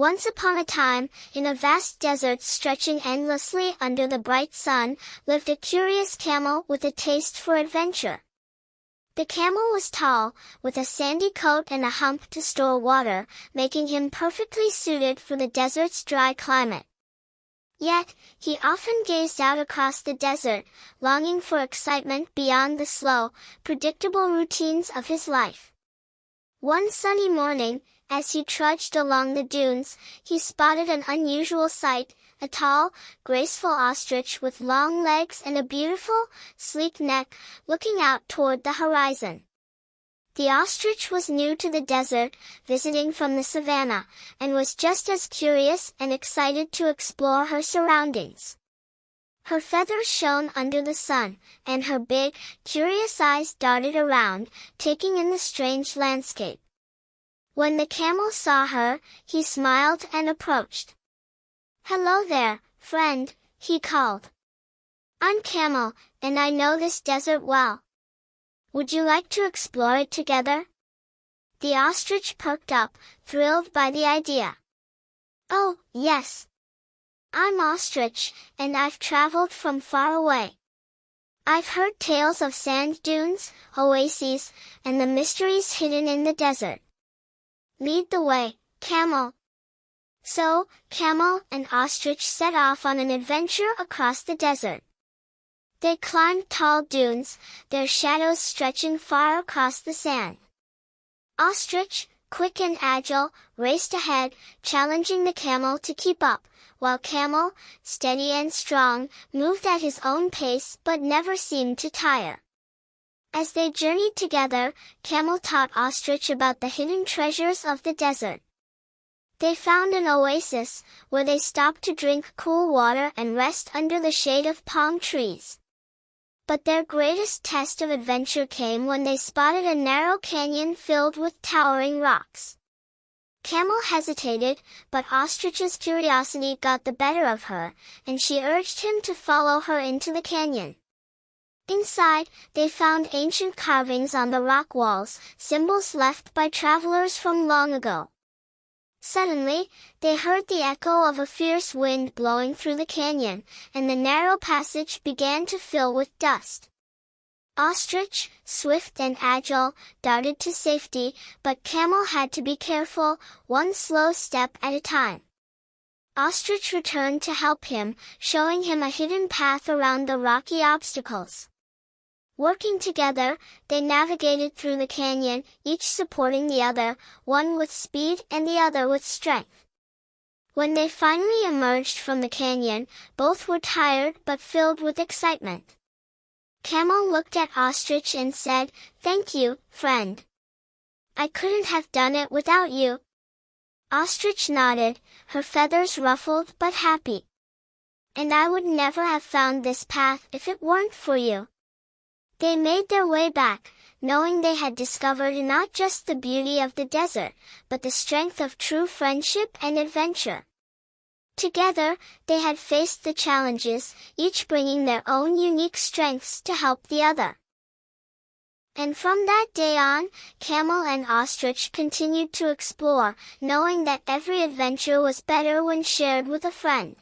Once upon a time, in a vast desert stretching endlessly under the bright sun, lived a curious camel with a taste for adventure. The camel was tall, with a sandy coat and a hump to store water, making him perfectly suited for the desert's dry climate. Yet, he often gazed out across the desert, longing for excitement beyond the slow, predictable routines of his life. One sunny morning, as he trudged along the dunes, he spotted an unusual sight, a tall, graceful ostrich with long legs and a beautiful, sleek neck, looking out toward the horizon. The ostrich was new to the desert, visiting from the savannah, and was just as curious and excited to explore her surroundings. Her feathers shone under the sun, and her big, curious eyes darted around, taking in the strange landscape. When the camel saw her, he smiled and approached. "Hello there, friend," he called. "I'm Camel, and I know this desert well. Would you like to explore it together?" The ostrich perked up, thrilled by the idea. "Oh, yes. I'm Ostrich, and I've traveled from far away. I've heard tales of sand dunes, oases, and the mysteries hidden in the desert. Lead the way, Camel." So, Camel and Ostrich set off on an adventure across the desert. They climbed tall dunes, their shadows stretching far across the sand. Ostrich, quick and agile, raced ahead, challenging the camel to keep up, while Camel, steady and strong, moved at his own pace but never seemed to tire. As they journeyed together, Camel taught Ostrich about the hidden treasures of the desert. They found an oasis, where they stopped to drink cool water and rest under the shade of palm trees. But their greatest test of adventure came when they spotted a narrow canyon filled with towering rocks. Camel hesitated, but Ostrich's curiosity got the better of her, and she urged him to follow her into the canyon. Inside, they found ancient carvings on the rock walls, symbols left by travelers from long ago. Suddenly, they heard the echo of a fierce wind blowing through the canyon, and the narrow passage began to fill with dust. Ostrich, swift and agile, darted to safety, but Camel had to be careful, one slow step at a time. Ostrich returned to help him, showing him a hidden path around the rocky obstacles. Working together, they navigated through the canyon, each supporting the other, one with speed and the other with strength. When they finally emerged from the canyon, both were tired but filled with excitement. Camel looked at Ostrich and said, "Thank you, friend. I couldn't have done it without you." Ostrich nodded, her feathers ruffled but happy. "And I would never have found this path if it weren't for you." They made their way back, knowing they had discovered not just the beauty of the desert, but the strength of true friendship and adventure. Together, they had faced the challenges, each bringing their own unique strengths to help the other. And from that day on, Camel and Ostrich continued to explore, knowing that every adventure was better when shared with a friend.